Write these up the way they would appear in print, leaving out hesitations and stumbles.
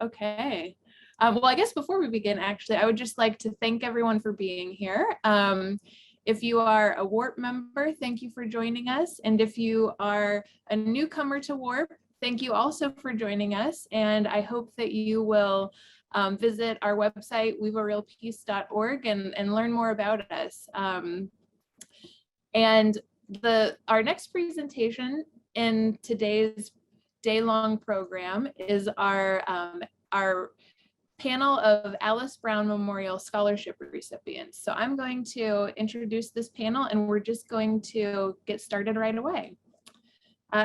Okay. Well, I guess before we begin, actually, I would just like to thank everyone for being here. If you are a WARP member, thank you for joining us. And if you are a newcomer to WARP, thank you also for joining us. And I hope that you will visit our website, weavearealpeace.org, and learn more about us. And our next presentation in today's day-long program is our panel of Alice Brown Memorial Scholarship recipients. So I'm going to introduce this panel and we're just going to get started right away.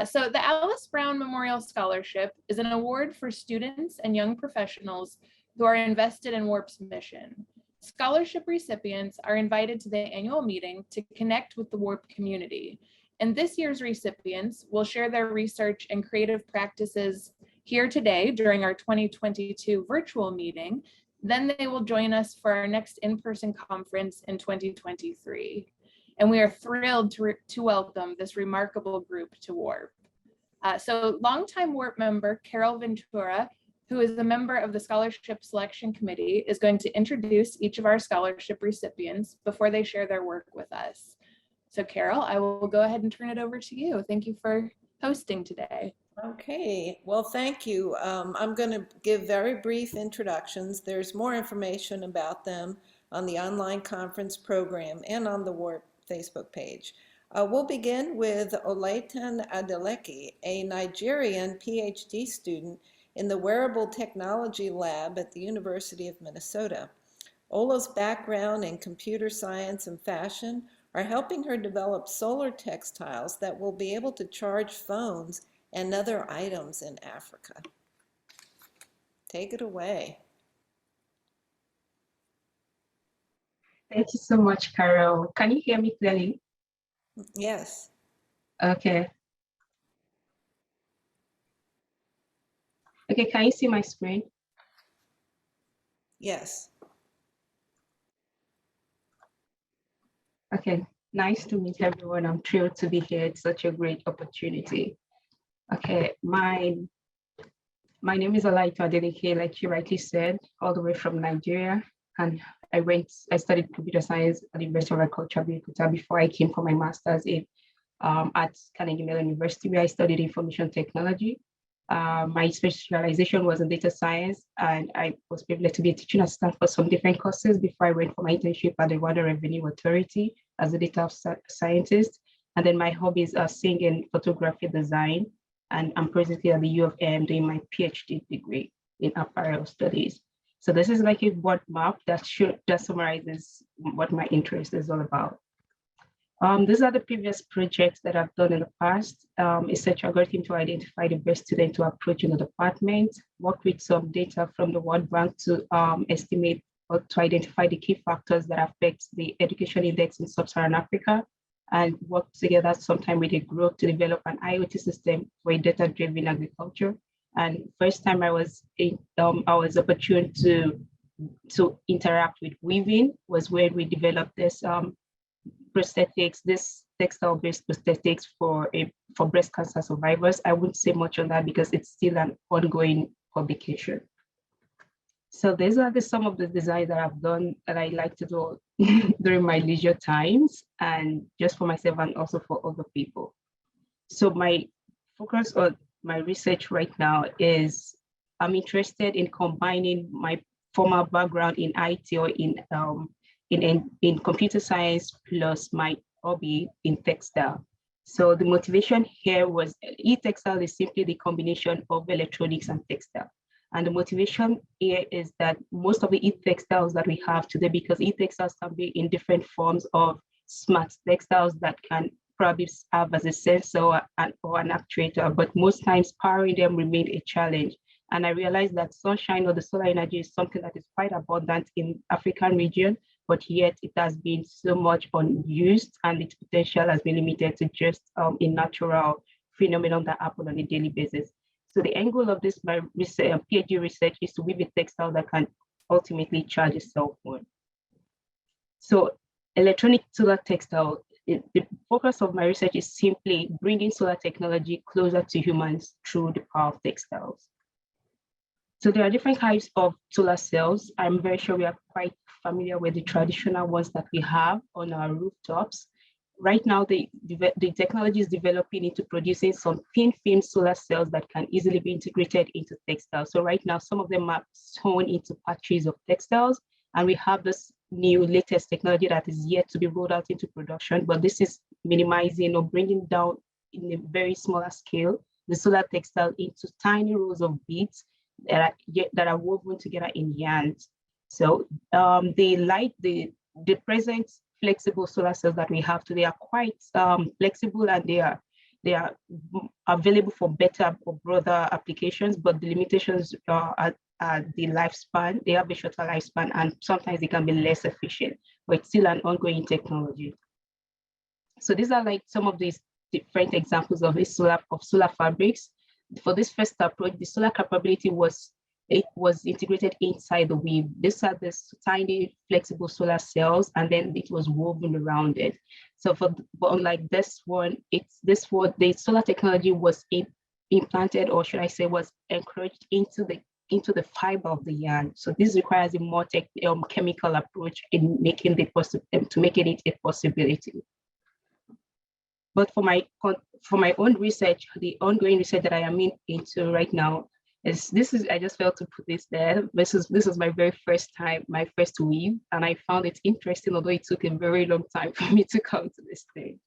So the Alice Brown Memorial Scholarship is an award for students and young professionals who are invested in WARP's mission. Scholarship recipients are invited to the annual meeting to connect with the WARP community. And this year's recipients will share their research and creative practices here today during our 2022 virtual meeting. Then they will join us for our next in-person conference in 2023. And we are thrilled to welcome this remarkable group to WARP. So longtime WARP member Carol Ventura, who is a member of the Scholarship Selection Committee, is going to introduce each of our scholarship recipients before they share their work with us. So Carol, I will go ahead and turn it over to you. Thank you for hosting today. Okay, well, thank you. I'm going to give very brief introductions. There's more information about them on the online conference program and on the WARP Facebook page. We'll begin with Olaitan Adeleke, a Nigerian Ph.D. student in the Wearable Technology Lab at the University of Minnesota. Ola's background in computer science and fashion are helping her develop solar textiles that will be able to charge phones and other items in Africa. Take it away. Thank you so much, Carol. Can you hear me clearly? Yes. Okay. Okay, can you see my screen? Yes. Okay, nice to meet everyone. I'm thrilled to be here. It's such a great opportunity. Okay, my name is Olaitan Adeleke, like you rightly said, all the way from Nigeria. And I studied computer science at the University of Agriculture, Abeokuta, before I came for my master's at Carnegie Mellon University, where I studied information technology. My specialization was in data science, and I was privileged to be a teaching assistant for some different courses before I went for my internship at the Rwanda Revenue Authority as a data scientist. And then my hobbies are singing, photography, design, and I'm presently at the U of M doing my Ph.D. degree in apparel studies. So this is like a word map that summarizes what my interest is all about. These are the previous projects that I've done in the past. A search algorithm to identify the best student to approach in the department, work with some data from the World Bank to estimate or to identify the key factors that affect the education index in sub-Saharan Africa, and work together sometime with a group to develop an IoT system for a data-driven agriculture. And first time I was opportune to interact with weaving was when we developed this prosthetics, this textile-based prosthetics for breast cancer survivors. I wouldn't say much on that because it's still an ongoing publication. So these are some of the designs that I've done that I like to do during my leisure times, and just for myself and also for other people. So my focus on my research right now is I'm interested in combining my formal background in IT or in computer science plus my hobby in textile. So the motivation here was E-Textile is simply the combination of electronics and textile. And the motivation here is that most of the E-Textiles that we have today, because E-Textiles can be in different forms of smart textiles that can probably have as a sensor or an actuator, but most times powering them remain a challenge. And I realized that sunshine or the solar energy is something that is quite abundant in African region, but yet it has been so much unused and its potential has been limited to just a natural phenomenon that happens on a daily basis. So the end goal of this my research, PhD research is to weave a textile that can ultimately charge a cell phone. So electronic solar textile, the focus of my research is simply bringing solar technology closer to humans through the power of textiles. So there are different types of solar cells. I'm very sure we are quite familiar with the traditional ones that we have on our rooftops. Right now, the technology is developing into producing some thin film solar cells that can easily be integrated into textiles. So right now, some of them are sewn into patches of textiles, and we have this new latest technology that is yet to be rolled out into production, but this is minimizing or bringing down in a very smaller scale the solar textile into tiny rows of beads that are woven together in yarns. So the present flexible solar cells that we have today are quite flexible, and they are available for better or broader applications, but the limitations are the lifespan. They have a shorter lifespan, and sometimes they can be less efficient, but it's still an ongoing technology. So these are like some of these different examples of solar fabrics. For this first approach, the solar capability was integrated inside the weave. These are the tiny flexible solar cells, and then it was woven around it. So but unlike this one, the solar technology was implanted, or should I say, was encouraged into the fiber of the yarn. So this requires a more chemical approach in making it a possibility. But for my own research, the ongoing research that I am into right now I just felt to put this there. This is my very first time, my first weave, and I found it interesting, although it took a very long time for me to come to this stage.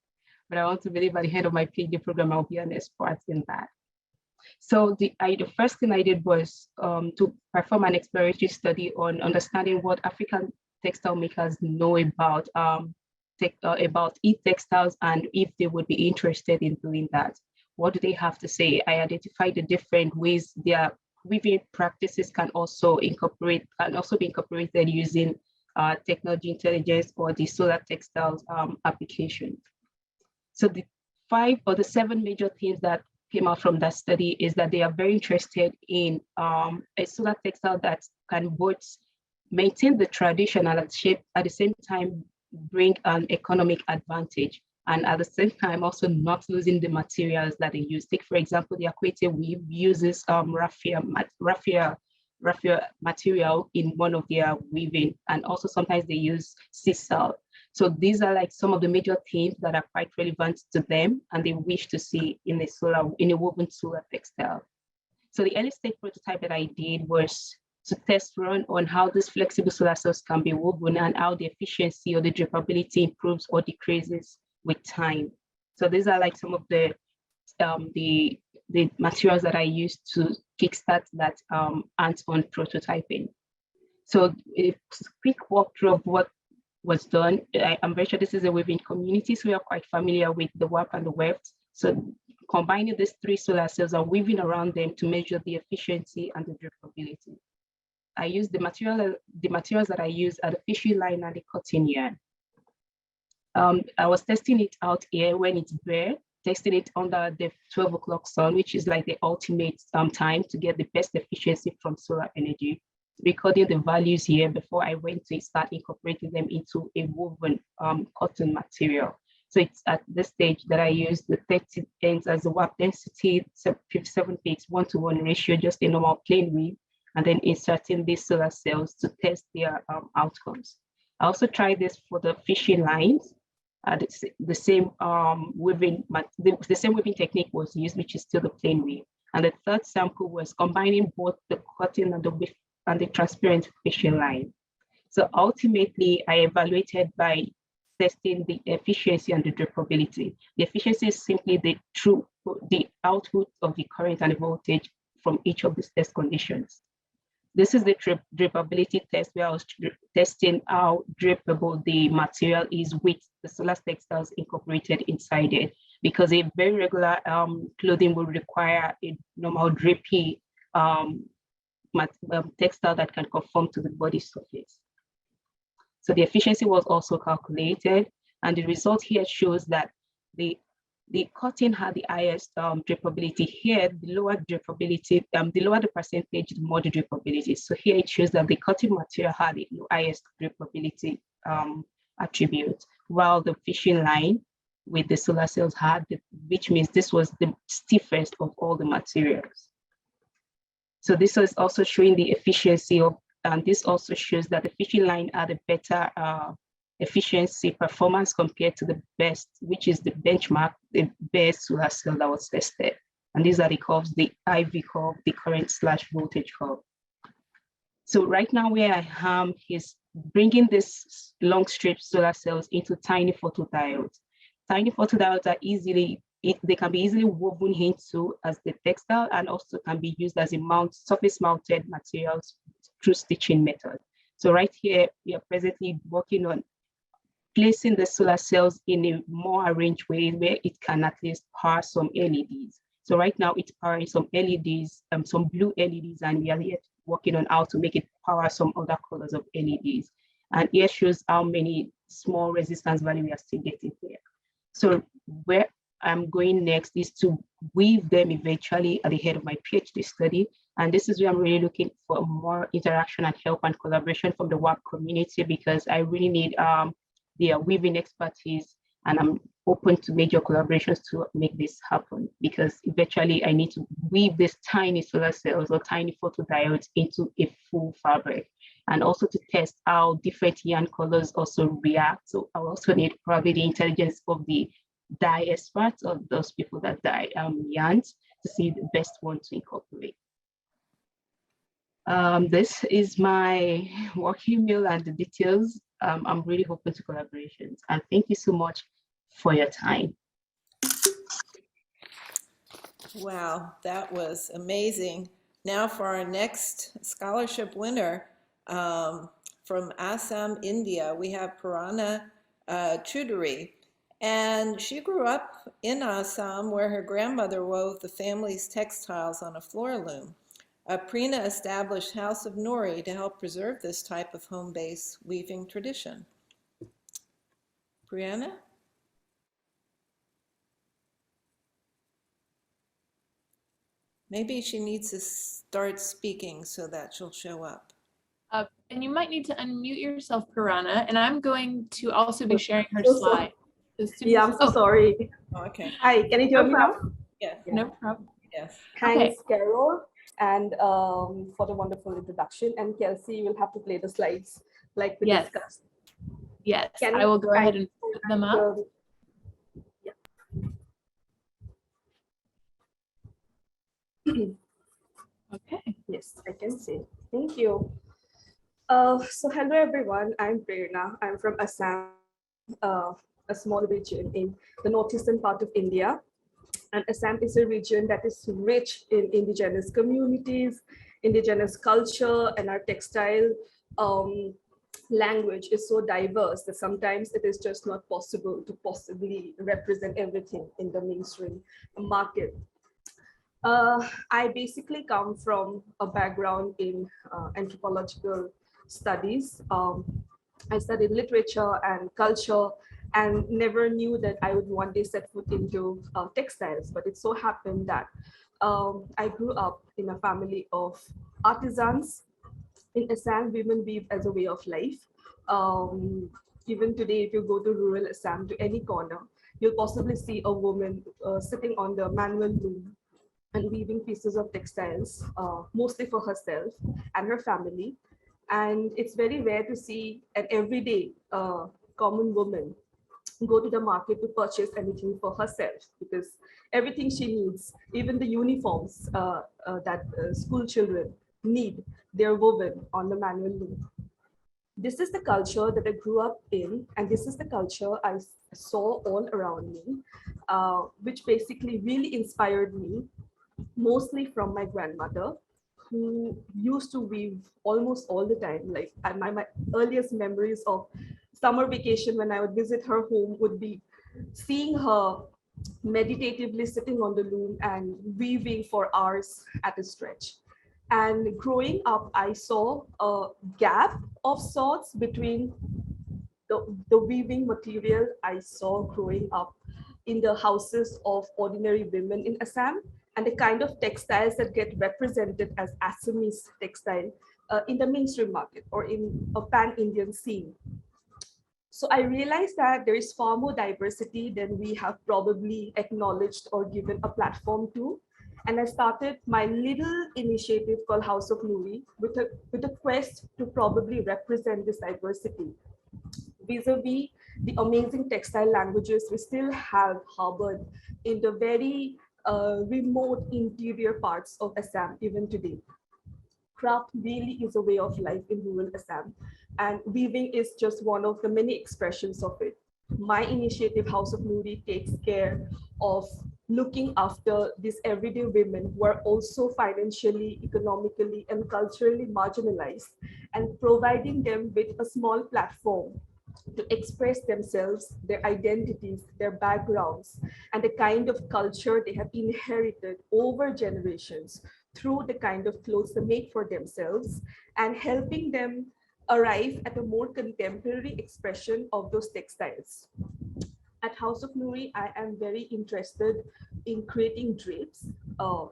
But I want to believe by the end of my Ph.D. program, I'll be an expert in that. So the first thing I did was to perform an exploratory study on understanding what African textile makers know about E-Textiles, and if they would be interested in doing that. What do they have to say? I identified the different ways their weaving practices can also be incorporated using technology intelligence or the solar textiles application. So the 5 or the 7 major things that came out from that study is that they are very interested in a solar textile that can both maintain the traditional shape, at the same time bring an economic advantage, and at the same time also not losing the materials that they use. Take, for example, the Akwete weave uses raffia material in one of their weaving, and also sometimes they use sisal. So these are like some of the major themes that are quite relevant to them, and they wish to see in a woven solar textile. So the early stage prototype that I did was to test run on how these flexible solar cells can be woven and how the efficiency or the drapability improves or decreases with time. So these are like some of the materials that I used to kickstart that hands-on prototyping. So a quick walkthrough of what was done. I'm very sure this is a weaving community, so we are quite familiar with the warp and the weft. So combining these 3 solar cells and weaving around them to measure the efficiency and the drapability. I use the materials that I use are the fishing line and the cotton yarn. I was testing it out here when it's bare, testing it under the 12 o'clock sun, which is like the ultimate time to get the best efficiency from solar energy. Recording the values here before I went to start incorporating them into a woven cotton material. So it's at this stage that I use the 30 ends as the warp density, 57 pics, 1-to-1 ratio, just a normal plain weave, and then inserting these solar cells to test their outcomes. I also tried this for the fishing lines. The same weaving technique was used, which is still the plain weave. And the third sample was combining both the cotton and the transparent fishing line. So ultimately, I evaluated by testing the efficiency and the drapability. The efficiency is simply the output of the current and the voltage from each of these test conditions. This is the drapability test where I was testing how drapable the material is with the solar textiles incorporated inside it, because a very regular clothing will require a normal drapey textile that can conform to the body surface. So the efficiency was also calculated, and the result here shows that the cotton had the highest drapability. Here, the lower drapability, the lower the percentage, the more the drapability. So here it shows that the cotton material had the highest drapability attribute, while the fishing line with the solar cells which means this was the stiffest of all the materials. So this is also showing the efficiency of, and this also shows that the fishing line had a better efficiency performance compared to the best, which is the benchmark, the best solar cell that was tested. And these are the curves, the IV curve, the current/voltage curve. So right now where I am is bringing this long strip solar cells into tiny photodiodes. Tiny photodiodes are they can be easily woven into as the textile and also can be used as a surface mounted materials through stitching method. So right here, we are presently working on placing the solar cells in a more arranged way where it can at least power some LEDs. So right now it's powering some LEDs, some blue LEDs, and we are yet working on how to make it power some other colors of LEDs. And here shows how many small resistance value we are still getting here. So where I'm going next is to weave them eventually at the head of my PhD study. And this is where I'm really looking for more interaction and help and collaboration from the WAP community, because I really need their weaving expertise, and I'm open to major collaborations to make this happen, because eventually I need to weave these tiny solar cells or tiny photodiodes into a full fabric, and also to test how different yarn colors also react. So I also need probably the intelligence of the dye experts, or those people that dye yarns, to see the best one to incorporate. This is my work email and the details. I'm really open to collaborations, and thank you so much for your time. Wow, that was amazing. Now for our next scholarship winner from Assam, India, we have Purana Choudhury. And she grew up in Assam, where her grandmother wove the family's textiles on a floor loom. Prina established House of Nori to help preserve this type of home-based weaving tradition. Brianna? Maybe she needs to start speaking so that she'll show up. And you might need to unmute yourself, Purana, and I'm going to also be sharing her slide. Yeah, I'm so sorry. Oh, okay. Hi, can you hear me now? Yes. No problem. Yes. Thanks, Carol, and for the wonderful introduction. And Kelsey, you will have to play the slides like we discussed. Yes, I will go ahead and put them up. Okay. Yes, I can see. Thank you. So hello everyone, I'm Prerna. I'm from Assam, a small region in the northeastern part of India. And Assam is a region that is rich in indigenous communities, indigenous culture, and our textile language is so diverse that sometimes it is just not possible to possibly represent everything in the mainstream market. I basically come from a background in anthropological studies. I studied literature and culture and never knew that I would one day set foot into textiles. But it so happened that I grew up in a family of artisans. In Assam, women weave as a way of life. Even today, if you go to rural Assam, to any corner, you'll possibly see a woman sitting on the manual loom and weaving pieces of textiles, mostly for herself and her family. And it's very rare to see an everyday common woman go to the market to purchase anything for herself, because everything she needs, even the uniforms that school children need, they're woven on the manual loom. This is the culture that I grew up in, and this is the culture I saw all around me, which basically really inspired me, mostly from my grandmother, who used to weave almost all the time. Like my earliest memories of summer vacation when I would visit her home would be seeing her meditatively sitting on the loom and weaving for hours at a stretch. And growing up, I saw a gap of sorts between the weaving material I saw growing up in the houses of ordinary women in Assam and the kind of textiles that get represented as Assamese textile in the mainstream market or in a pan-Indian scene. So I realized that there is far more diversity than we have probably acknowledged or given a platform to. And I started my little initiative called House of Nuri with a quest to probably represent this diversity vis-a-vis the amazing textile languages we still have harbored in the very remote interior parts of Assam even today. Craft really is a way of life in rural Assam, and weaving is just one of the many expressions of it. My initiative, House of Nuri, takes care of looking after these everyday women who are also financially, economically, and culturally marginalized, and providing them with a small platform to express themselves, their identities, their backgrounds, and the kind of culture they have inherited over generations through the kind of clothes they make for themselves, and helping them arrive at a more contemporary expression of those textiles. At House of Nuri, I am very interested in creating drapes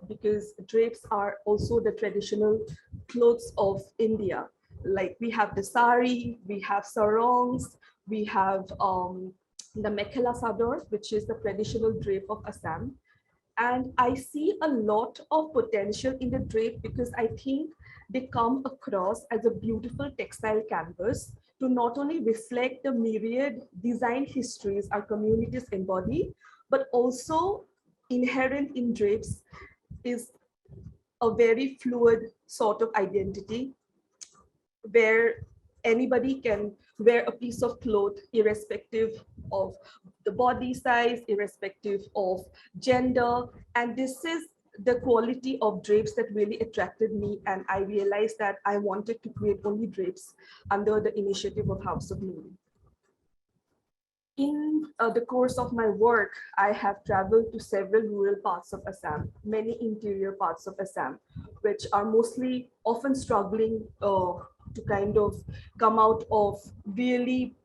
because drapes are also the traditional clothes of India. Like we have the sari, we have sarongs, we have the mekhela sador, which is the traditional drape of Assam. And I see a lot of potential in the drape because I think they come across as a beautiful textile canvas to not only reflect the myriad design histories our communities embody, but also inherent in drapes is a very fluid sort of identity where anybody can wear a piece of cloth irrespective of the body size, irrespective of gender. And this is the quality of drapes that really attracted me. And I realized that I wanted to create only drapes under the initiative of House of Nuri. In the course of my work, I have traveled to several rural parts of Assam, many interior parts of Assam, which are mostly often struggling to kind of come out of really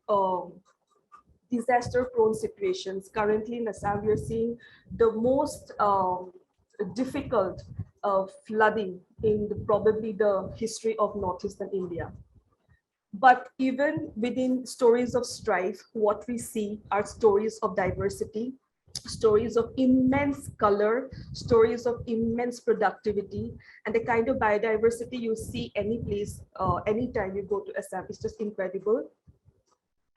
disaster-prone situations. Currently in Assam, we are seeing the most difficult flooding in probably the history of northeastern India. But even within stories of strife, what we see are stories of diversity, stories of immense color, stories of immense productivity, and the kind of biodiversity you see any place, anytime you go to Assam is just incredible.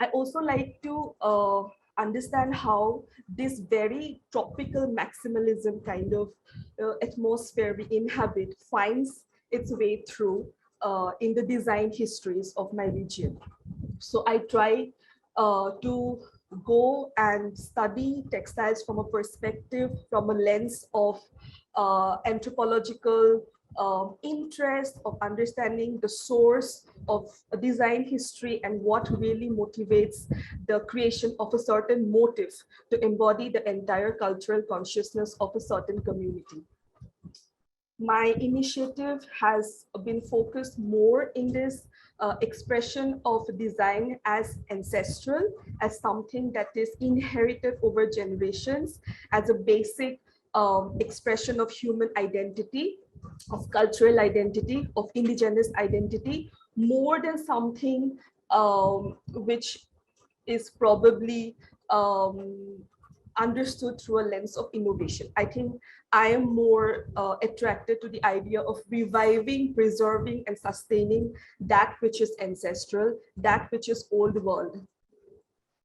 I also like to understand how this very tropical maximalism kind of atmosphere we inhabit finds its way through in the design histories of my region. So I try to go and study textiles from a perspective, from a lens of anthropological interest, of understanding the source of a design history and what really motivates the creation of a certain motive to embody the entire cultural consciousness of a certain community. My initiative has been focused more in this expression of design as ancestral, as something that is inherited over generations, as a basic expression of human identity, of cultural identity, of indigenous identity, more than something which is probably understood through a lens of innovation. I think I am more attracted to the idea of reviving, preserving, and sustaining that which is ancestral, that which is old world.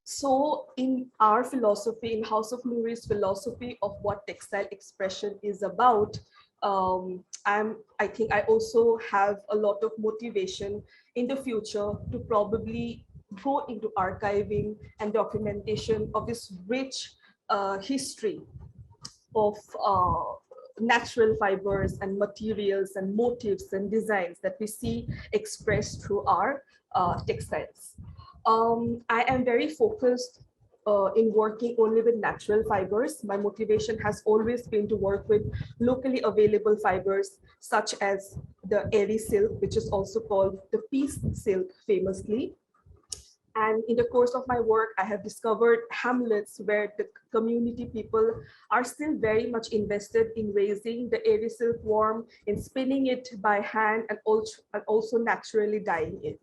So in our philosophy, in House of Nuri's philosophy of what textile expression is about, I think I also have a lot of motivation in the future to probably go into archiving and documentation of this rich history of natural fibers and materials and motifs and designs that we see expressed through our textiles. I am very focused in working only with natural fibers. My motivation has always been to work with locally available fibers, such as the airy silk, which is also called the peace silk famously. And in the course of my work, I have discovered hamlets where the community people are still very much invested in raising the airy silkworm, in spinning it by hand, and also naturally dyeing it.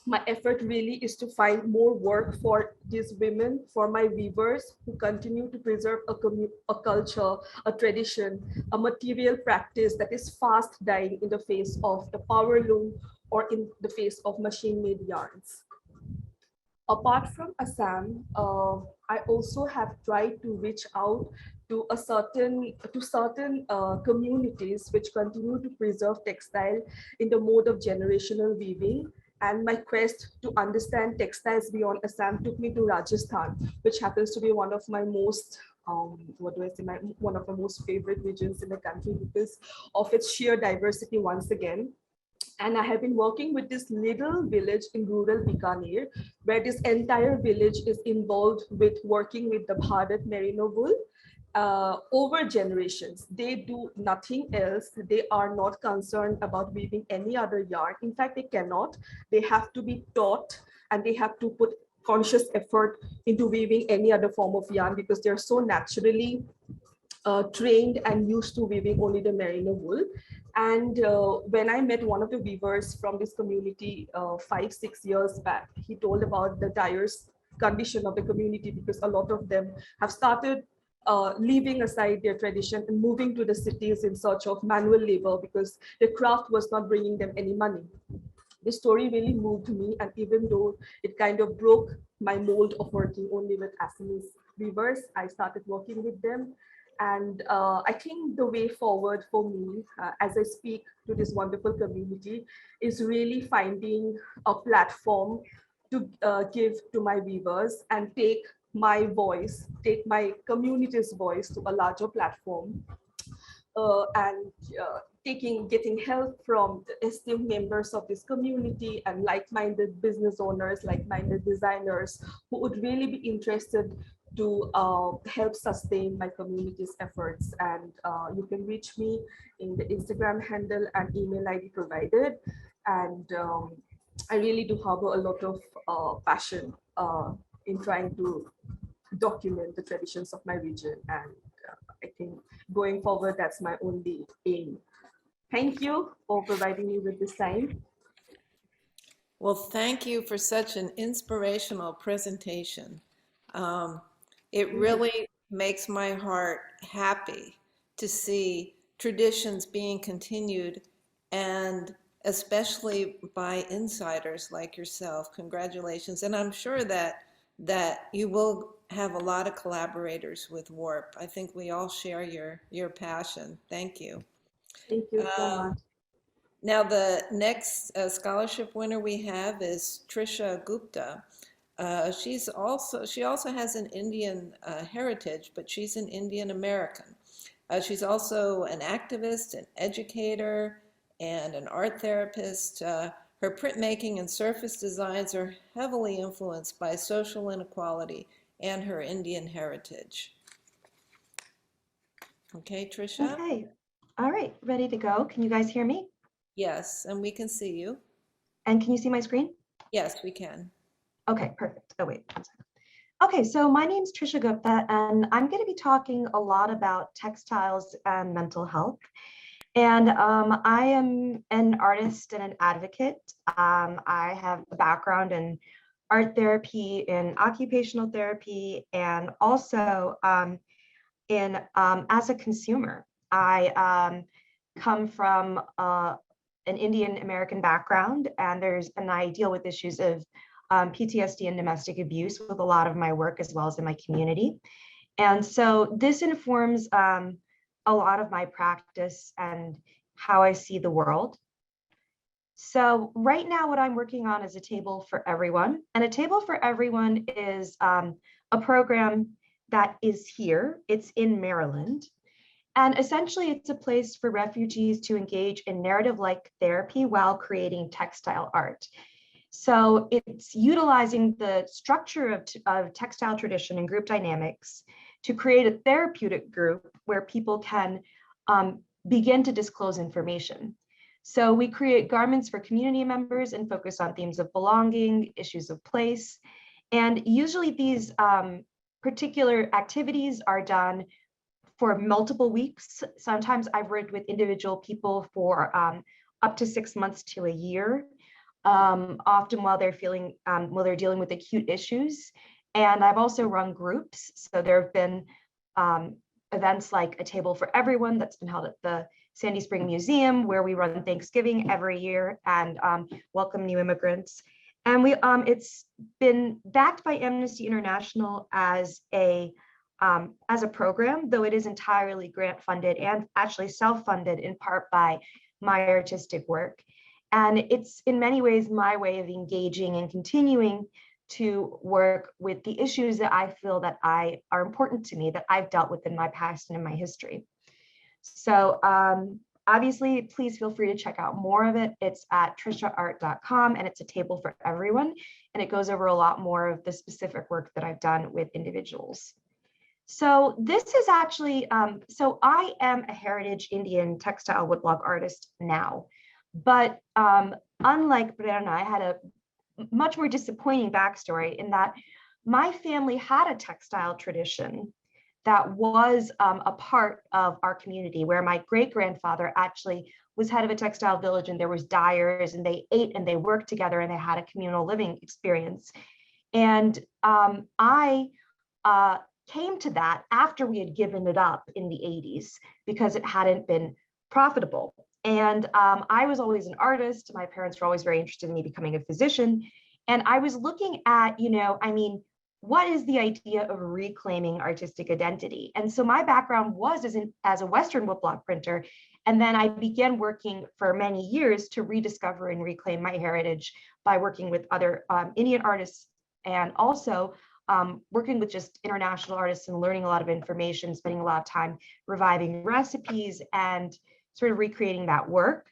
my effort really is to find more work for these women, for my weavers who continue to preserve a culture, a tradition, a material practice that is fast dying in the face of the power loom or in the face of machine-made yarns. Apart from Assam, I also have tried to reach out to certain communities which continue to preserve textile in the mode of generational weaving. And my quest to understand textiles beyond Assam took me to Rajasthan, which happens to be one of my most one of the most favorite regions in the country because of its sheer diversity once again. And I have been working with this little village in rural Bikaner, where this entire village is involved with working with the Bharat merino wool over generations. They do nothing else. They are not concerned about weaving any other yarn. In fact, they cannot. They have to be taught and they have to put conscious effort into weaving any other form of yarn because they're so naturally trained and used to weaving only the merino wool. And when I met one of the weavers from this community 5-6 years back, he told about the dire condition of the community because a lot of them have started leaving aside their tradition and moving to the cities in search of manual labor because the craft was not bringing them any money. This story really moved me, and even though it kind of broke my mold of working only with Assamese weavers, I started working with them. And I think the way forward for me, as I speak to this wonderful community, is really finding a platform to give to my weavers and take my voice, take my community's voice to a larger platform. And getting help from the esteemed members of this community and like-minded business owners, like-minded designers who would really be interested to help sustain my community's efforts. And you can reach me in the Instagram handle and email ID provided. And I really do harbor a lot of passion in trying to document the traditions of my region. And I think going forward, that's my only aim. Thank you for providing me with this time. Well, thank you for such an inspirational presentation. It really makes my heart happy to see traditions being continued, and especially by insiders like yourself. Congratulations. And I'm sure that you will have a lot of collaborators with WARP. I think we all share your passion. Thank you. Thank you so much. Now, the next scholarship winner we have is Trisha Gupta. She also has an Indian heritage, but she's an Indian American. She's also an activist, an educator, and an art therapist. Her printmaking and surface designs are heavily influenced by social inequality and her Indian heritage. Okay, Trisha? Okay. All right, ready to go. Can you guys hear me? Yes, and we can see you. And can you see my screen? Yes, we can. Okay, perfect. Oh, wait, one second. Okay, so my name is Trisha Gupta, and I'm going to be talking a lot about textiles and mental health. And I am an artist and an advocate. I have a background in art therapy, in occupational therapy, and also as a consumer. I come from an Indian American background, and I deal with issues of PTSD and domestic abuse with a lot of my work as well as in my community. And so this informs a lot of my practice and how I see the world. So right now what I'm working on is a table for everyone. And a table for everyone is a program that is here. It's in Maryland. And essentially it's a place for refugees to engage in narrative-like therapy while creating textile art. So it's utilizing the structure of textile tradition and group dynamics to create a therapeutic group where people can begin to disclose information. So we create garments for community members and focus on themes of belonging, issues of place. And usually these particular activities are done for multiple weeks. Sometimes I've worked with individual people for up to 6 months to a year. often while they're dealing with acute issues. And I've also run groups. So there have been events like A Table for Everyone that's been held at the Sandy Spring Museum, where we run Thanksgiving every year and welcome new immigrants. And it's been backed by Amnesty International as a program, though it is entirely grant funded and actually self-funded in part by my artistic work. And it's in many ways my way of engaging and continuing to work with the issues that I feel that are important to me, that I've dealt with in my past and in my history. So obviously, please feel free to check out more of it. It's at trishaart.com, and it's A Table for Everyone. And it goes over a lot more of the specific work that I've done with individuals. So this is actually, so I am a heritage Indian textile woodblock artist now, but unlike Prerna, I had a much more disappointing backstory in that my family had a textile tradition that was a part of our community, where my great-grandfather actually was head of a textile village, and there was dyers, and they ate and they worked together, and they had a communal living experience. And I came to that after we had given it up in the 80s because it hadn't been profitable. And I was always an artist. My parents were always very interested in me becoming a physician. And I was looking at, what is the idea of reclaiming artistic identity? And so my background was as a Western woodblock printer. And then I began working for many years to rediscover and reclaim my heritage by working with other Indian artists, and also working with just international artists and learning a lot of information, spending a lot of time reviving recipes and sort of recreating that work.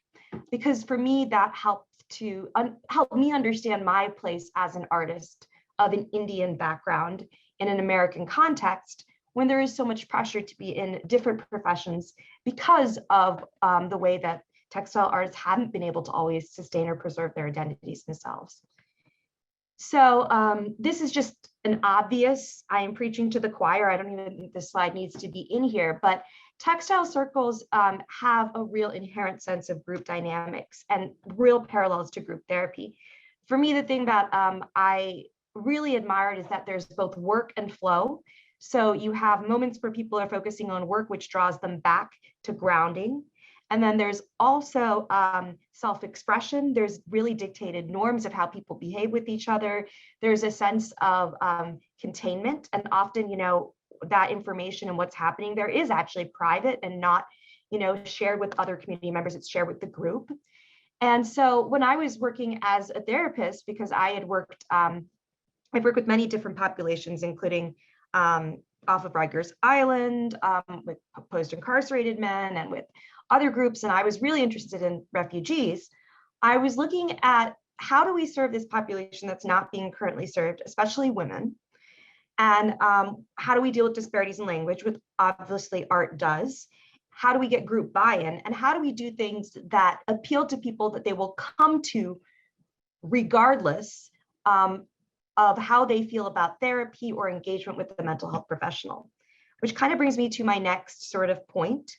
Because for me, that helped to help me understand my place as an artist of an Indian background in an American context, when there is so much pressure to be in different professions because of the way that textile artists haven't been able to always sustain or preserve their identities themselves. So this is just an obvious, I am preaching to the choir. I don't even think this slide needs to be in here, but textile circles have a real inherent sense of group dynamics and real parallels to group therapy. For me, the thing that I really admired is that there's both work and flow. So you have moments where people are focusing on work, which draws them back to grounding. And then there's also self-expression. There's really dictated norms of how people behave with each other. There's a sense of containment, and often, that information and what's happening there is actually private and not, shared with other community members. It's shared with the group. And so when I was working as a therapist, because I had worked, I've worked with many different populations, including off of Rikers Island, with post-incarcerated men and with other groups, and I was really interested in refugees. I was looking at how do we serve this population that's not being currently served, especially women, and how do we deal with disparities in language, which obviously art does. How do we get group buy-in, and how do we do things that appeal to people that they will come to regardless of how they feel about therapy or engagement with the mental health professional, which kind of brings me to my next sort of point.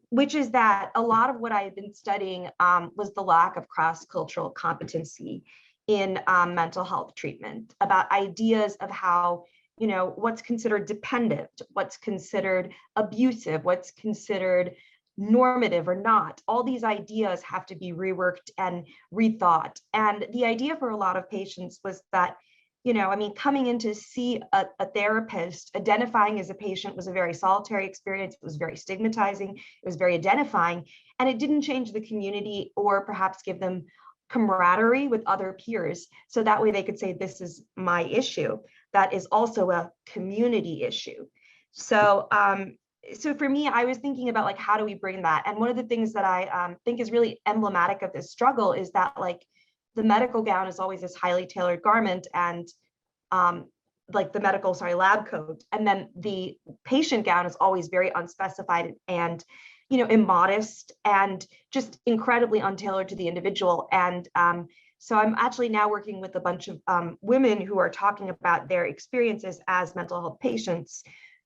Which is that a lot of what I had been studying was the lack of cross-cultural competency in mental health treatment, about ideas of how, what's considered dependent, what's considered abusive, what's considered normative or not. All these ideas have to be reworked and rethought. And the idea for a lot of patients was that, coming in to see a therapist, identifying as a patient was a very solitary experience. It was very stigmatizing. It was very identifying. And it didn't change the community or perhaps give them camaraderie with other peers. So that way they could say, this is my issue. That is also a community issue. So, so for me, I was thinking about like, how do we bring that? And one of the things that I think is really emblematic of this struggle is that the medical gown is always this highly tailored garment, and like the lab coat. And then the patient gown is always very unspecified and, immodest and just incredibly untailored to the individual. And so I'm actually now working with a bunch of women who are talking about their experiences as mental health patients,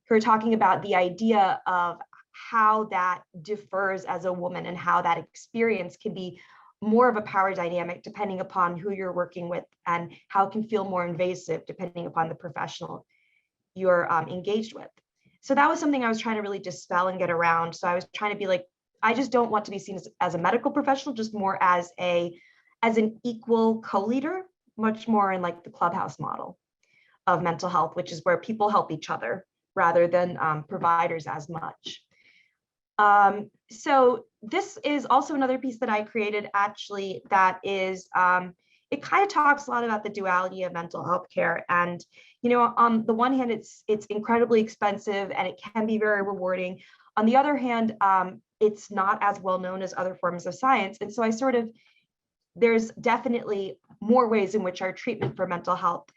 who are talking about the idea of how that differs as a woman and how that experience can be more of a power dynamic depending upon who you're working with, and how it can feel more invasive depending upon the professional you're engaged with. So that was something I was trying to really dispel and get around. So I was trying to be like, I just don't want to be seen as a medical professional, just more as an equal co-leader, much more in like the clubhouse model of mental health, which is where people help each other rather than providers as much. So this is also another piece that I created actually that is, it kind of talks a lot about the duality of mental health care. And, you know, on the one hand, it's incredibly expensive and it can be very rewarding. On the other hand, it's not as well known as other forms of science. And so there's definitely more ways in which our treatment for mental health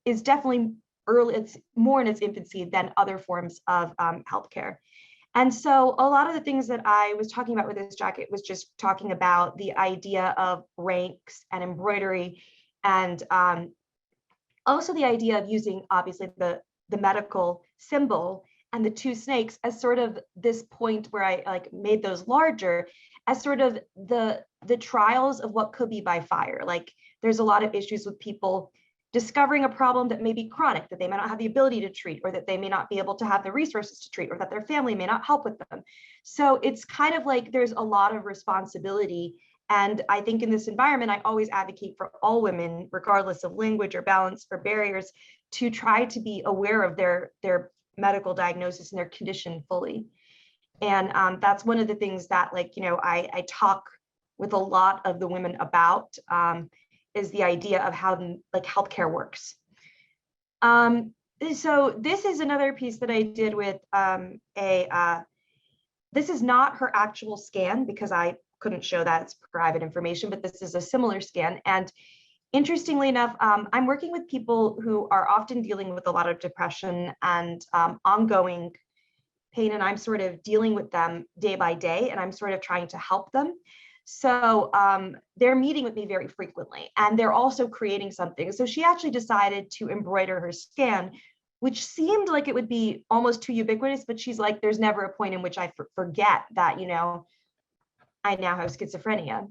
is definitely early, it's more in its infancy than other forms of healthcare. And so a lot of the things that I was talking about with this jacket was just talking about the idea of ranks and embroidery, and also the idea of using obviously the medical symbol and the two snakes as sort of this point where I like made those larger as sort of the trials of what could be by fire. Like there's a lot of issues with people discovering a problem that may be chronic, that they may not have the ability to treat, or that they may not be able to have the resources to treat, or that their family may not help with them. So it's kind of like there's a lot of responsibility. And I think in this environment, I always advocate for all women, regardless of language or balance or barriers, to try to be aware of their medical diagnosis and their condition fully. And that's one of the things that, like, you know, I talk with a lot of the women about, is the idea of how like healthcare works. So this is another piece that I did with this is not her actual scan because I couldn't show that, it's private information, but this is a similar scan. And interestingly enough, I'm working with people who are often dealing with a lot of depression and ongoing pain, and I'm sort of dealing with them day by day, and I'm sort of trying to help them. So they're meeting with me very frequently, and they're also creating something. So she actually decided to embroider her scan, which seemed like it would be almost too ubiquitous, but she's like, there's never a point in which I forget that, you know, I now have schizophrenia.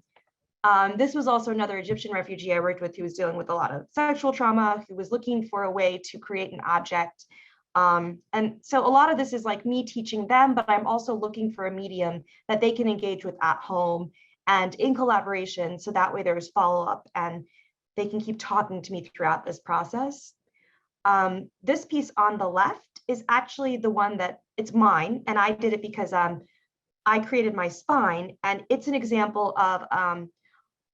This was also another Egyptian refugee I worked with who was dealing with a lot of sexual trauma, who was looking for a way to create an object. And so a lot of this is like me teaching them, but I'm also looking for a medium that they can engage with at home and in collaboration, so that way there's follow-up and they can keep talking to me throughout this process. This piece on the left is actually the one that it's mine, and I did it because I created my spine, and it's an example of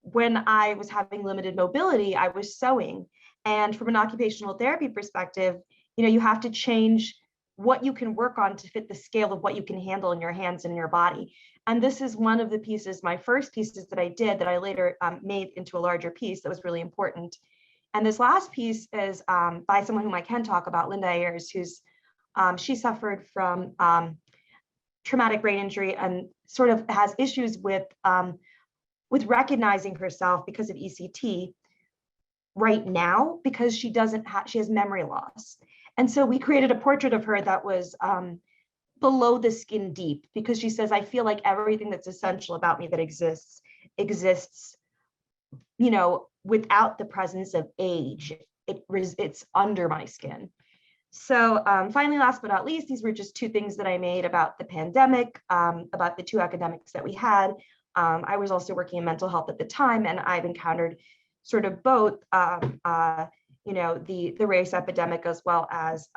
when I was having limited mobility, I was sewing, and from an occupational therapy perspective, you know, you have to change what you can work on to fit the scale of what you can handle in your hands and in your body. And this is one of the pieces, my first pieces that I did that I later made into a larger piece that was really important. And this last piece is by someone whom I can talk about, Linda Ayers, who's, she suffered from traumatic brain injury and sort of has issues with recognizing herself because of ECT right now, because she has memory loss. And so we created a portrait of her that was below the skin deep, because she says, I feel like everything that's essential about me that exists, you know, without the presence of age. It's under my skin. So finally, last but not least, these were just two things that I made about the pandemic, about the two academics that we had. I was also working in mental health at the time, and I've encountered sort of both, you know, the race epidemic, as well as,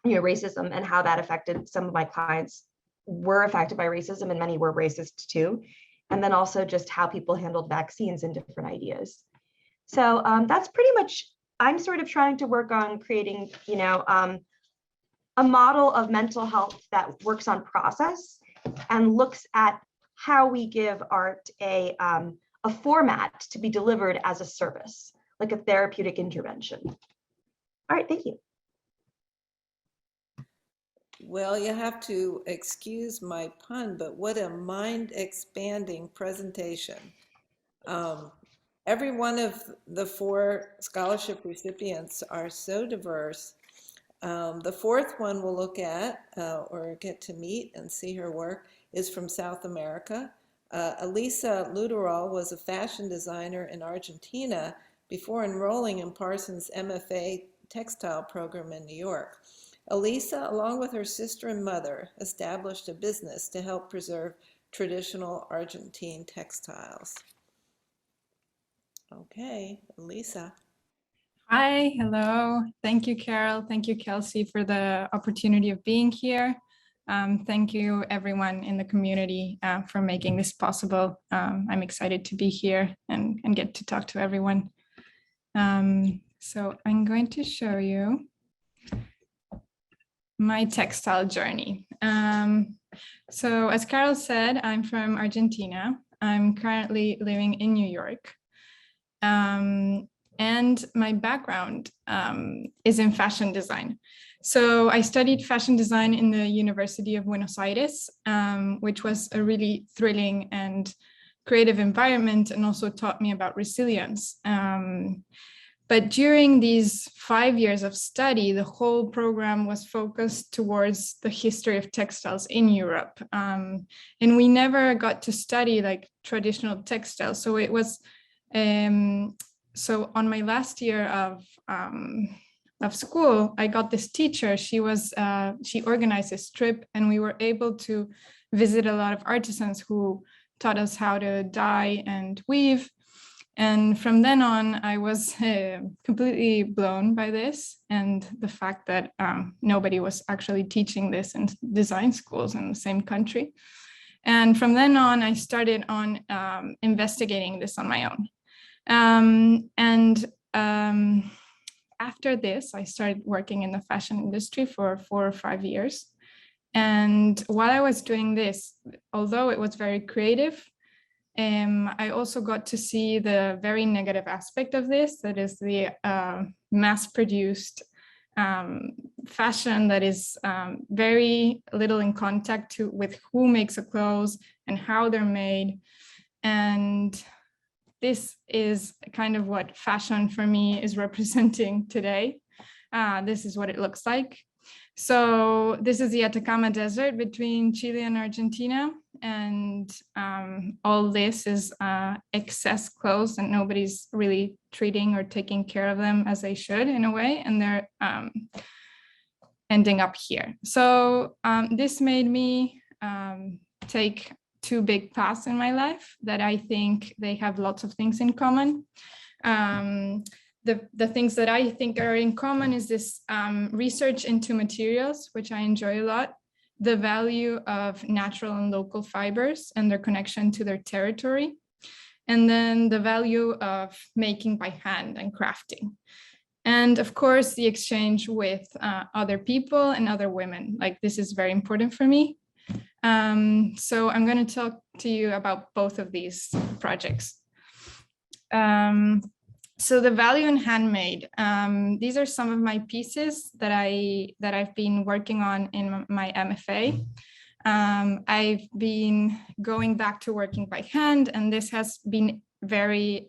you know, racism, and how that affected some of my clients were affected by racism, and many were racist too. And then also just how people handled vaccines and different ideas. So that's pretty much, I'm sort of trying to work on creating, you know, a model of mental health that works on process and looks at how we give art a format to be delivered as a service, like a therapeutic intervention. All right, thank you. Well, you have to excuse my pun, but what a mind-expanding presentation. Every one of the 4 scholarship recipients are so diverse. The fourth one we'll look at or get to meet and see her work is from South America. Elisa Luderol was a fashion designer in Argentina before enrolling in Parsons' MFA textile program in New York. Elisa, along with her sister and mother, established a business to help preserve traditional Argentine textiles. Okay, Elisa. Hi, hello. Thank you, Carol. Thank you, Kelsey, for the opportunity of being here. Thank you, everyone in the community, for making this possible. I'm excited to be here and get to talk to everyone. So I'm going to show you my textile journey. So as Carol said, I'm from Argentina. I'm currently living in New York. And my background is in fashion design. So I studied fashion design in the University of Buenos Aires, which was a really thrilling and creative environment and also taught me about resilience. But during these 5 years of study, the whole program was focused towards the history of textiles in Europe. And we never got to study like traditional textiles. So it was, so on my last year of school, I got this teacher. She organized this trip and we were able to visit a lot of artisans who taught us how to dye and weave. And from then on, I was completely blown by this and the fact that nobody was actually teaching this in design schools in the same country. And from then on, I started on investigating this on my own. After this, I started working in the fashion industry for 4 or 5 years. And while I was doing this, although it was very creative, I also got to see the very negative aspect of this, that is the mass-produced fashion that is very little in contact with who makes the clothes and how they're made. And this is kind of what fashion for me is representing today. This is what it looks like. So this is the Atacama Desert between Chile and Argentina. And all this is excess clothes and nobody's really treating or taking care of them as they should in a way. And they're ending up here. So this made me take 2 big paths in my life that I think they have lots of things in common. The things that I think are in common is this research into materials, which I enjoy a lot, the value of natural and local fibers and their connection to their territory, and then the value of making by hand and crafting. And of course, the exchange with other people and other women, like this is very important for me. So I'm going to talk to you about both of these projects. So the value in handmade, these are some of my pieces that I've been working on in my MFA. I've been going back to working by hand, and this has been very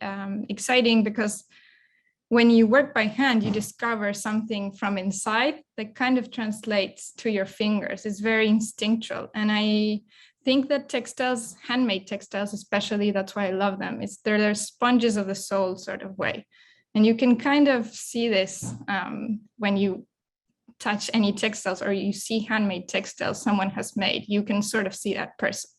exciting because when you work by hand, you discover something from inside that kind of translates to your fingers. It's very instinctual. And I think that textiles, handmade textiles especially, that's why I love them. They're sponges of the soul sort of way. And you can kind of see this when you touch any textiles or you see handmade textiles someone has made, you can sort of see that person.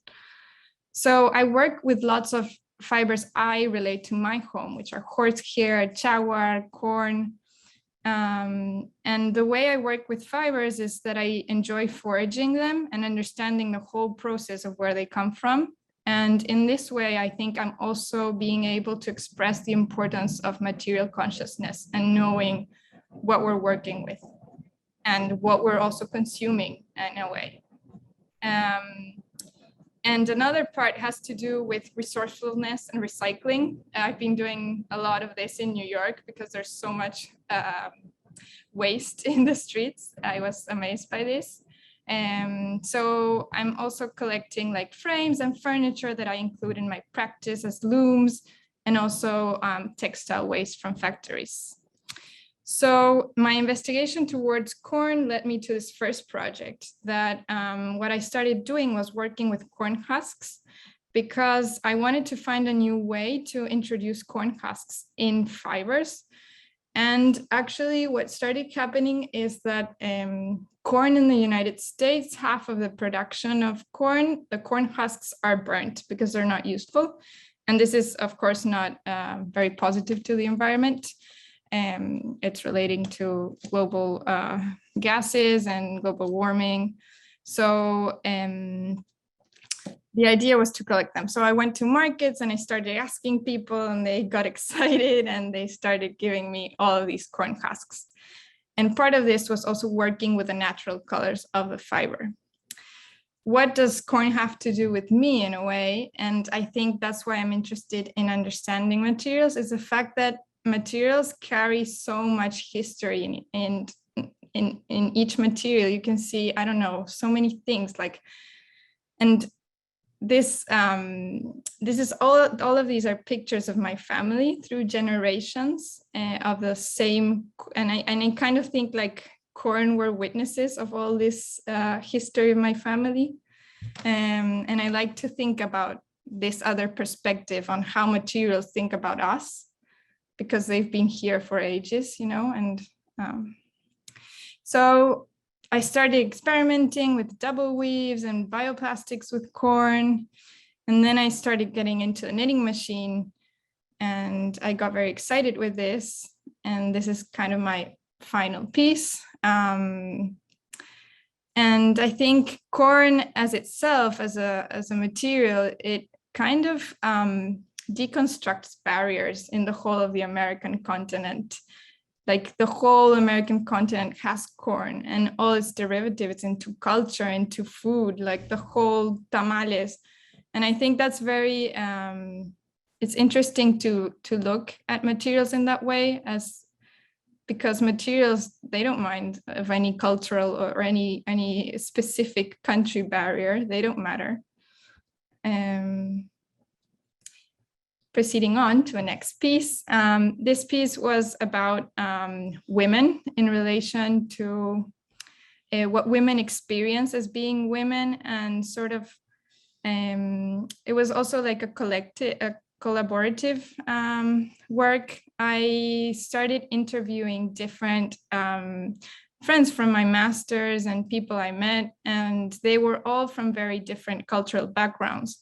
So I work with lots of fibers I relate to my home, which are horsehair, chawar, corn. And the way I work with fibers is that I enjoy foraging them and understanding the whole process of where they come from. And in this way, I think I'm also being able to express the importance of material consciousness and knowing what we're working with and what we're also consuming in a way. And another part has to do with resourcefulness and recycling. I've been doing a lot of this in New York because there's so much waste in the streets. I was amazed by this. So I'm also collecting like frames and furniture that I include in my practice as looms and also textile waste from factories. So my investigation towards corn led me to this first project that what I started doing was working with corn husks because I wanted to find a new way to introduce corn husks in fibers. And actually what started happening is that corn in the United States, half of the production of corn, the corn husks are burnt because they're not useful. And this is, of course, not very positive to the environment. It's relating to global gases and global warming. So the idea was to collect them. So I went to markets and I started asking people, and they got excited and they started giving me all of these corn husks. And part of this was also working with the natural colors of the fiber. What does corn have to do with me in a way? And I think that's why I'm interested in understanding materials, is the fact that materials carry so much history in each material. You can see, I don't know, so many things like, and this is all of these are pictures of my family through generations of the same, and I kind of think like corn were witnesses of all this history of my family, and I like to think about this other perspective on how materials think about us, because they've been here for ages, you know. And so I started experimenting with double weaves and bioplastics with corn. And then I started getting into the knitting machine, and I got very excited with this. And this is kind of my final piece. And I think corn as itself, as a material, it kind of deconstructs barriers in the whole of the American continent. Like the whole American continent has corn and all its derivatives into culture, into food, like the whole tamales. And I think that's very, it's interesting to look at materials in that way, because materials, they don't mind of any cultural or any specific country barrier, they don't matter. Proceeding on to a next piece. This piece was about women in relation to what women experience as being women, and sort of, it was also like a collaborative work. I started interviewing different friends from my master's and people I met, and they were all from very different cultural backgrounds.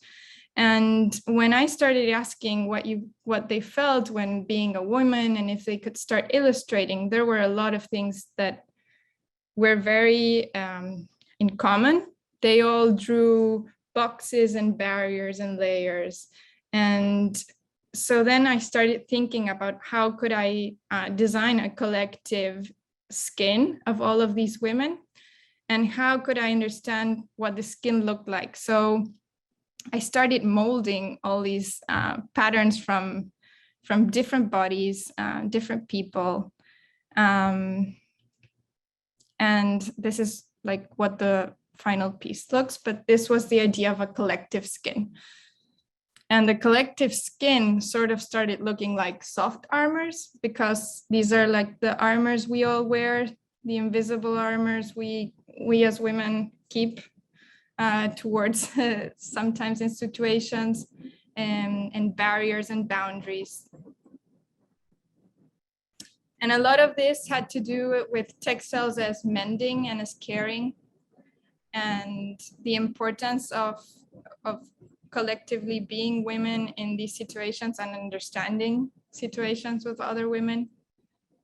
And when I started asking what they felt when being a woman, and if they could start illustrating, there were a lot of things that were very in common. They all drew boxes and barriers and layers. And so then I started thinking about how could I design a collective skin of all of these women, and how could I understand what the skin looked like. So I started molding all these patterns from different bodies, different people. And this is like what the final piece looks, but this was the idea of a collective skin. And the collective skin sort of started looking like soft armors, because these are like the armors we all wear, the invisible armors we as women keep towards sometimes in situations, and barriers and boundaries. And a lot of this had to do with textiles as mending and as caring, and the importance of collectively being women in these situations and understanding situations with other women.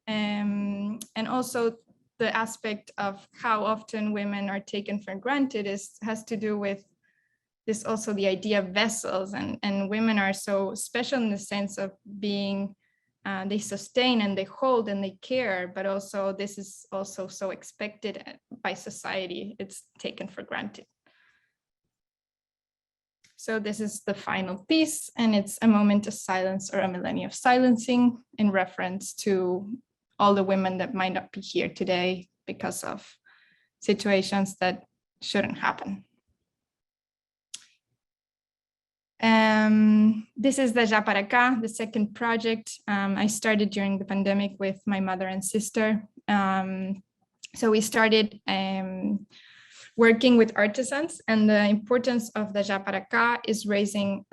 And also the aspect of how often women are taken for granted has to do with this, also the idea of vessels, and women are so special in the sense of being, they sustain and they hold and they care, but also this is also so expected by society, it's taken for granted. So this is the final piece, and it's a moment of silence, or a millennium of silencing, in reference to all the women that might not be here today because of situations that shouldn't happen. This is the Ya Para Acá, the second project I started during the pandemic with my mother and sister. So we started working with artisans, and the importance of the Japaracá is raising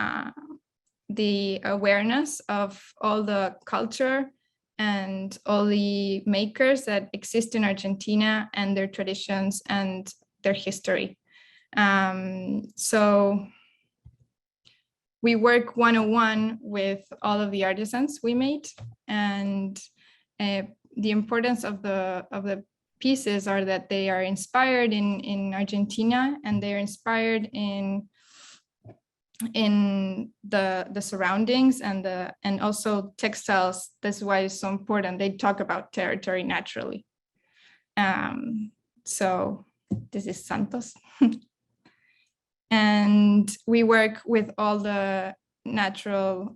the awareness of all the culture and all the makers that exist in Argentina and their traditions and their history. So we work one-on-one with all of the artisans we made, and the importance of the pieces are that they are inspired in Argentina, and they are inspired in the surroundings and also textiles. That's why it's so important. They talk about territory naturally. So this is Santos. And we work with all the natural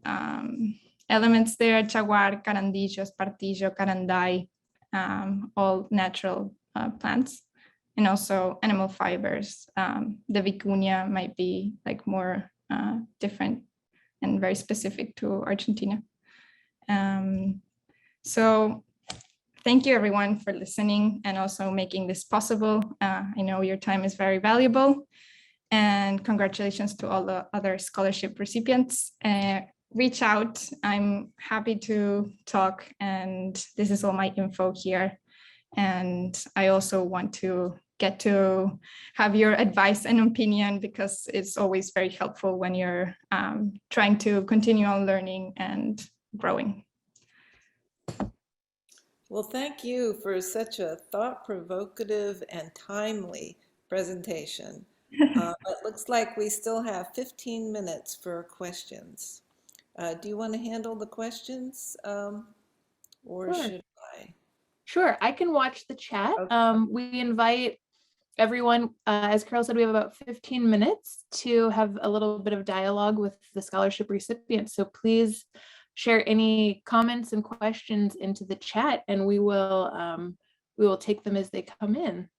elements there: chaguar, carandillos, partillo, carandai, all natural plants, and also animal fibers. The vicuña might be like more different and very specific to Argentina. So thank you everyone for listening and also making this possible. I know your time is very valuable. And congratulations to all the other scholarship recipients. Reach out, I'm happy to talk, and this is all my info here. And I also want to get to have your advice and opinion, because it's always very helpful when you're trying to continue on learning and growing. Well, thank you for such a thought-provocative and timely presentation. It looks like we still have 15 minutes for questions. Do you want to handle the questions, or Sure. should I? Sure, I can watch the chat. Okay. We invite everyone, as Carol said, we have about 15 minutes to have a little bit of dialogue with the scholarship recipients. So please share any comments and questions into the chat, and we will take them as they come in.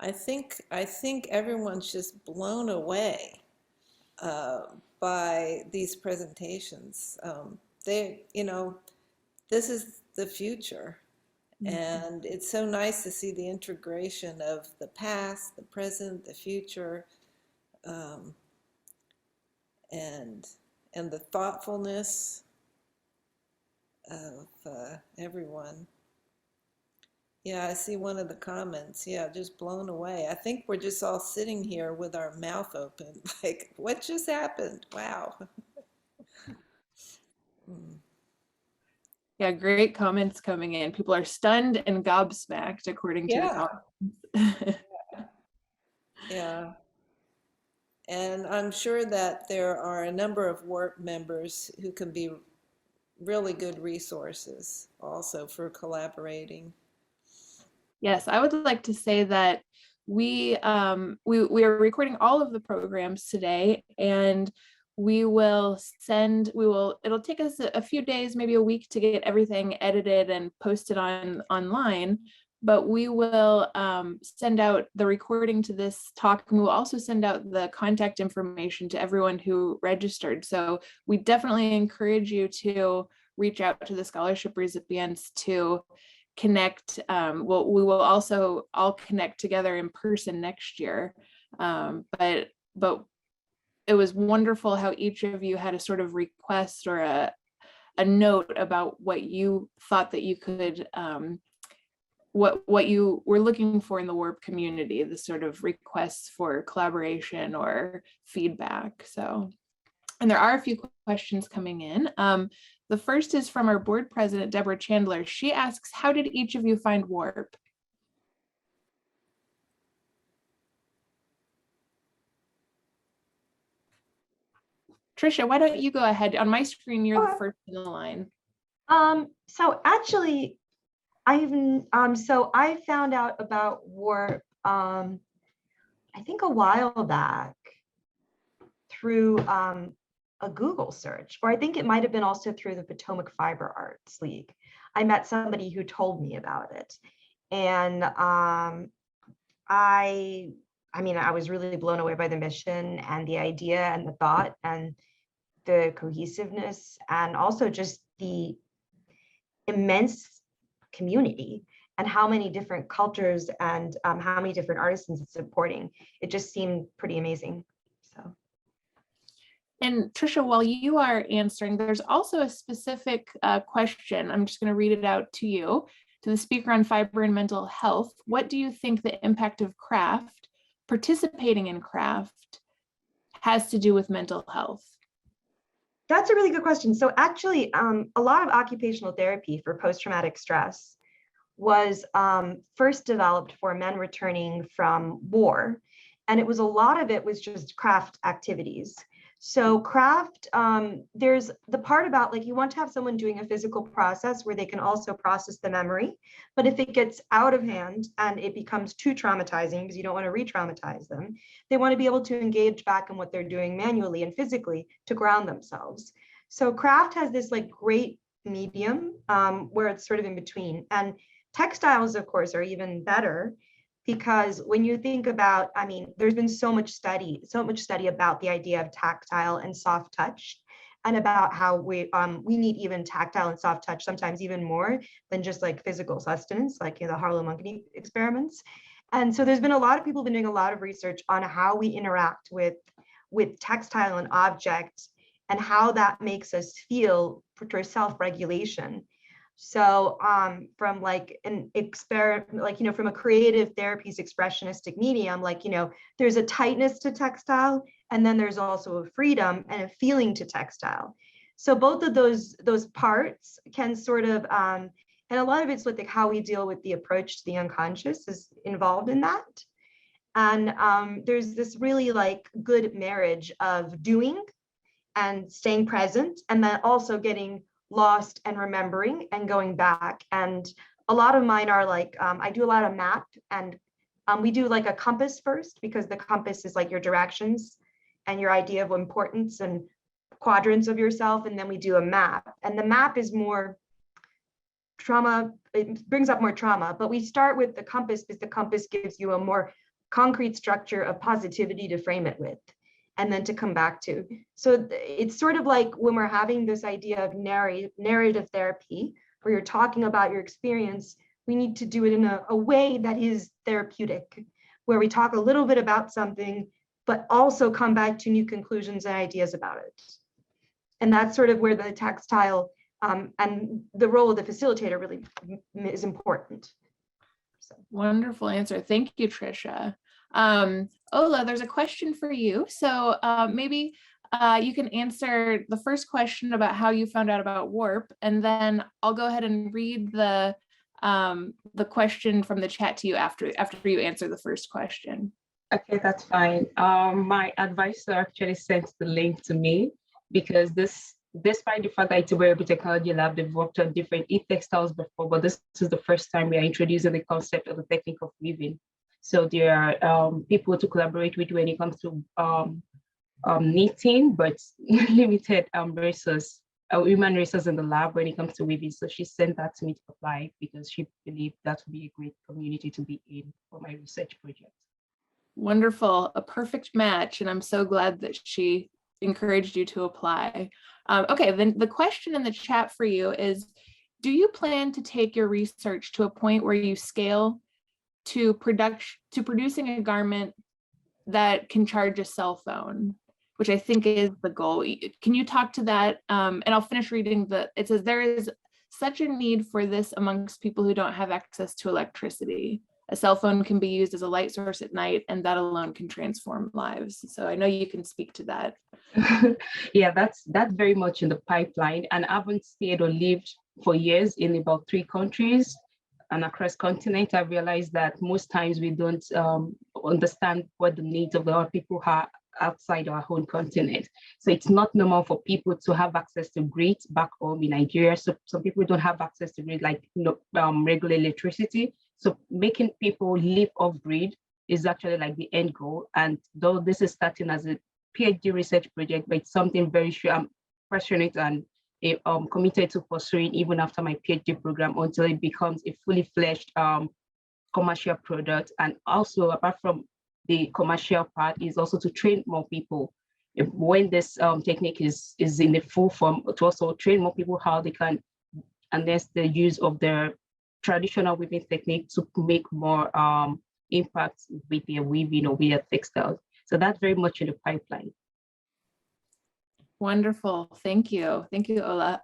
I think everyone's just blown away by these presentations. This is the future, and it's so nice to see the integration of the past, the present, the future, and the thoughtfulness of everyone. Yeah, I see one of the comments. Yeah, just blown away. I think we're just all sitting here with our mouth open, like, what just happened? Wow. Yeah, great comments coming in. People are stunned and gobsmacked, according to the comments. Yeah. And I'm sure that there are a number of work members who can be really good resources also for collaborating. Yes, I would like to say that we are recording all of the programs today, and it'll take us a few days, maybe a week, to get everything edited and posted online, but we will send out the recording to this talk, and we will also send out the contact information to everyone who registered. So we definitely encourage you to reach out to the scholarship recipients to connect. We will also all connect together in person next year. But it was wonderful how each of you had a sort of request or a note about what you thought that you could, what you were looking for in the WARP community, the sort of requests for collaboration or feedback. So, and there are a few questions coming in. The first is from our board president, Deborah Chandler. She asks, how did each of you find WARP? Trisha, why don't you go ahead? On my screen, you're the first in the line. So actually, I found out about WARP, I think a while back through a Google search, or I think it might have been also through the Potomac Fiber Arts League. I met somebody who told me about it, and I mean, I was really blown away by the mission and the idea and the thought, and the cohesiveness and also just the immense community and how many different cultures and how many different artisans it's supporting. It just seemed pretty amazing. So. And Trisha, while you are answering, there's also a specific question. I'm just going to read it out to you, to the speaker on fiber and mental health. What do you think the impact of craft, participating in craft, has to do with mental health? That's a really good question. So actually, a lot of occupational therapy for post-traumatic stress was first developed for men returning from war. And it was a lot of it was just craft activities. So craft, there's the part about like you want to have someone doing a physical process where they can also process the memory. But if it gets out of hand and it becomes too traumatizing because you don't want to re-traumatize them, they want to be able to engage back in what they're doing manually and physically to ground themselves. So craft has this like great medium where it's sort of in between. And textiles, of course, are even better. Because when you think about, I mean, there's been so much study about the idea of tactile and soft touch, and about how we need even tactile and soft touch, sometimes even more than just like physical sustenance, like the Harlow Monkey experiments. And so there's been a lot of people been doing a lot of research on how we interact with textile and objects and how that makes us feel for self-regulation. So from like an experiment, like, from a creative therapy's expressionistic medium, like, there's a tightness to textile, and then there's also a freedom and a feeling to textile. So both of those parts can sort of, and a lot of it's with how we deal with the approach to the unconscious is involved in that. And there's this really like good marriage of doing and staying present, and then also getting lost and remembering and going back. And a lot of mine are like, I do a lot of map, and we do like a compass first, because the compass is like your directions and your idea of importance and quadrants of yourself. And then we do a map, and the map is more trauma. It brings up more trauma, but we start with the compass because the compass gives you a more concrete structure of positivity to frame it with, and then to come back to. So it's sort of like when we're having this idea of narrative therapy, where you're talking about your experience, we need to do it in a way that is therapeutic, where we talk a little bit about something, but also come back to new conclusions and ideas about it. And that's sort of where the textile and the role of the facilitator really is important. So. Wonderful answer. Thank you, Trisha. Ola, there's a question for you. So maybe you can answer the first question about how you found out about warp, and then I'll go ahead and read the question from the chat to you after you answer the first question. Okay, that's fine. My advisor actually sent the link to me, because despite the fact that it's a Wearable Technology Lab, they've worked on different e-textiles before, but this is the first time we are introducing the concept of the technique of weaving. So there are people to collaborate with when it comes to knitting, but limited human resources in the lab when it comes to weaving. So she sent that to me to apply, because she believed that would be a great community to be in for my research project. Wonderful, a perfect match, and I'm so glad that she encouraged you to apply. Okay, then the question in the chat for you is, do you plan to take your research to a point where you scale to producing a garment that can charge a cell phone, which I think is the goal? Can you talk to that? And I'll finish reading it says, there is such a need for this amongst people who don't have access to electricity. A cell phone can be used as a light source at night, and that alone can transform lives. So I know you can speak to that. Yeah, that's very much in the pipeline, and I haven't stayed or lived for years in about 3 countries and across continent. I realized that most times we don't understand what the needs of our people are outside our own continent. So it's not normal for people to have access to grid back home in Nigeria. So some people don't have access to grid, like regular electricity. So making people live off grid is actually like the end goal. And though this is starting as a PhD research project, but it's something very sure I'm passionate and committed to pursuing even after my PhD program, until it becomes a fully fledged commercial product. And also, apart from the commercial part, is also to train more people when this technique is in the full form, to also train more people how they can harness the use of their traditional weaving technique to make more impact with their weaving or with their textiles. So that's very much in the pipeline. Wonderful. Thank you. Thank you, Ola.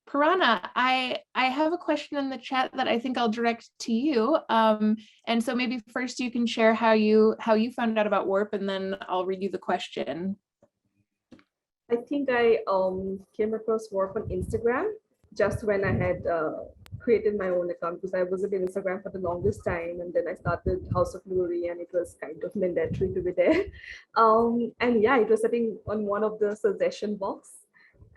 Purana, I have a question in the chat that I think I'll direct to you. And so maybe first you can share how you found out about Warp, and then I'll read you the question. I think I came across Warp on Instagram just when I had created my own account, because I wasn't in Instagram for the longest time, and then I started House of Glory, and it was kind of mandatory to be there. And yeah, it was sitting on one of the suggestion box.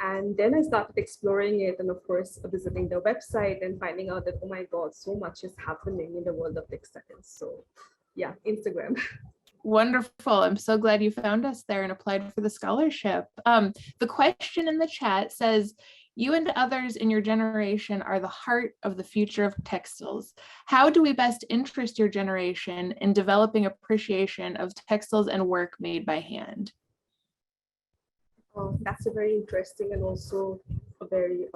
And then I started exploring it, and of course, visiting the website and finding out that, oh my God, so much is happening in the world of textiles. So yeah, Instagram. Wonderful. I'm so glad you found us there and applied for the scholarship. The question in the chat says, you and others in your generation are the heart of the future of textiles. How do we best interest your generation in developing appreciation of textiles and work made by hand? That's a very interesting and also a very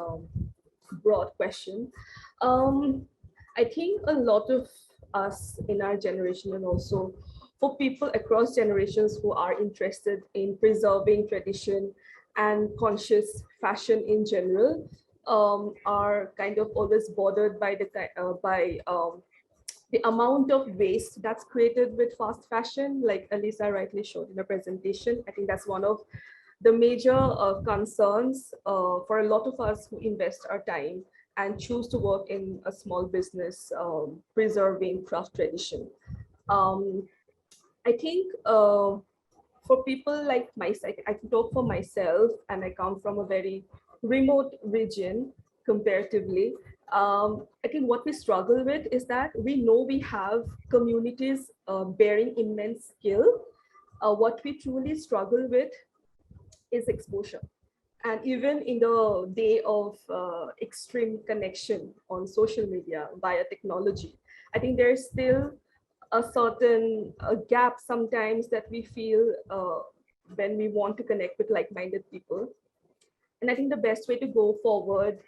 broad question. I think a lot of us in our generation, and also for people across generations who are interested in preserving tradition and conscious fashion in general, are kind of always bothered by the amount of waste that's created with fast fashion, like Elisa rightly showed in the presentation. I think that's one of the major concerns for a lot of us who invest our time and choose to work in a small business preserving craft tradition. I think for people like myself, I can talk for myself, and I come from a very remote region comparatively. I think what we struggle with is that we know we have communities bearing immense skill. What we truly struggle with is exposure. And even in the day of extreme connection on social media via technology, I think there's still a certain gap sometimes that we feel when we want to connect with like-minded people. And I think the best way to go forward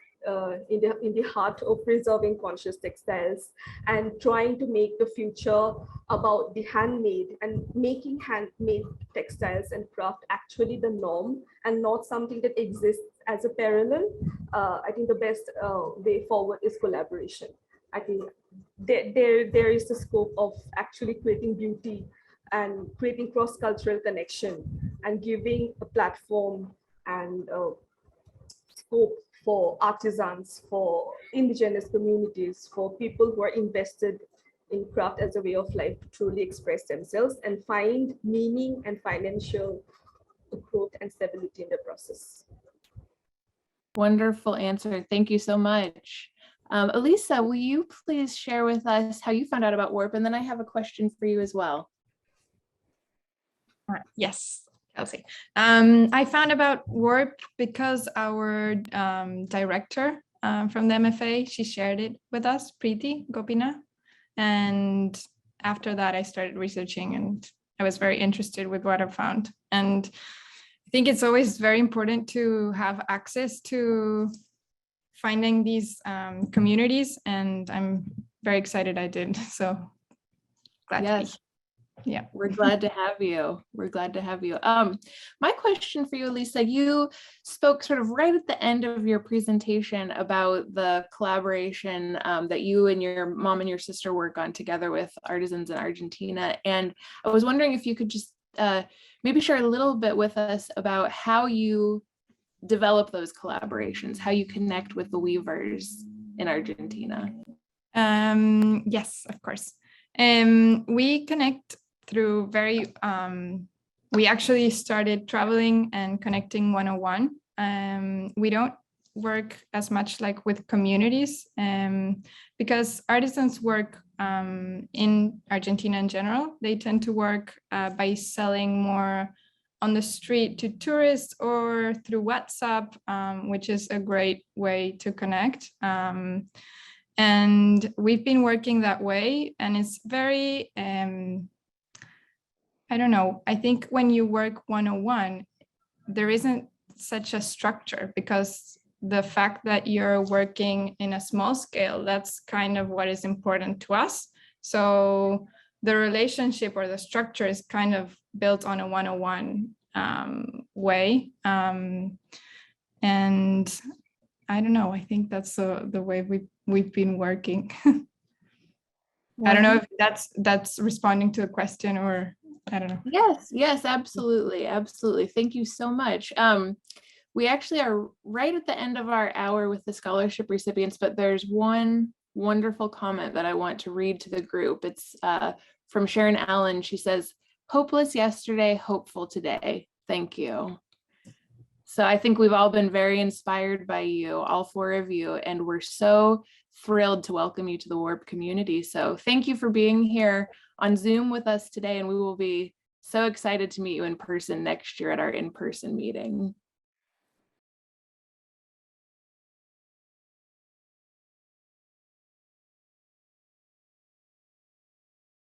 in the heart of preserving conscious textiles and trying to make the future about the handmade and making handmade textiles and craft actually the norm and not something that exists as a parallel. I think the best way forward is collaboration. I think there is the scope of actually creating beauty and creating cross-cultural connection and giving a platform and scope for artisans, for indigenous communities, for people who are invested in craft as a way of life to truly express themselves and find meaning and financial growth and stability in the process. Wonderful answer. Thank you so much. Elisa, will you please share with us how you found out about Warp? And then I have a question for you as well. Yes, Kelsey. I found about Warp because our director from the MFA, she shared it with us, Preeti Gopina. And after that, I started researching and I was very interested with what I found. And I think it's always very important to have access to finding these communities, and I'm very excited I did. So glad to be here. Yeah, we're glad to have you. We're glad to have you. My question for you, Elisa, you spoke sort of right at the end of your presentation about the collaboration that you and your mom and your sister work on together with artisans in Argentina. And I was wondering if you could just maybe share a little bit with us about how you develop those collaborations, how you connect with the weavers in Argentina. Yes, of course. We connect through we actually started traveling and connecting 101. We don't work as much like with communities because artisans work in Argentina in general. They tend to work by selling more on the street to tourists or through WhatsApp, which is a great way to connect. And we've been working that way, and it's very I don't know, I think when you work one-on-one, there isn't such a structure, because the fact that you're working in a small scale, that's kind of what is important to us. So the relationship or the structure is kind of built on a one-on-one way. And I don't know, I think that's the way we've been working. I don't know if that's responding to a question, or I don't know. Yes, absolutely. Absolutely. Thank you so much. We actually are right at the end of our hour with the scholarship recipients, but there's one wonderful comment that I want to read to the group. It's from Sharon Allen. She says, "Hopeless yesterday, hopeful today. Thank you." So I think we've all been very inspired by you, all four of you, and we're so thrilled to welcome you to the WARP community. So thank you for being here on Zoom with us today, and we will be so excited to meet you in person next year at our in-person meeting.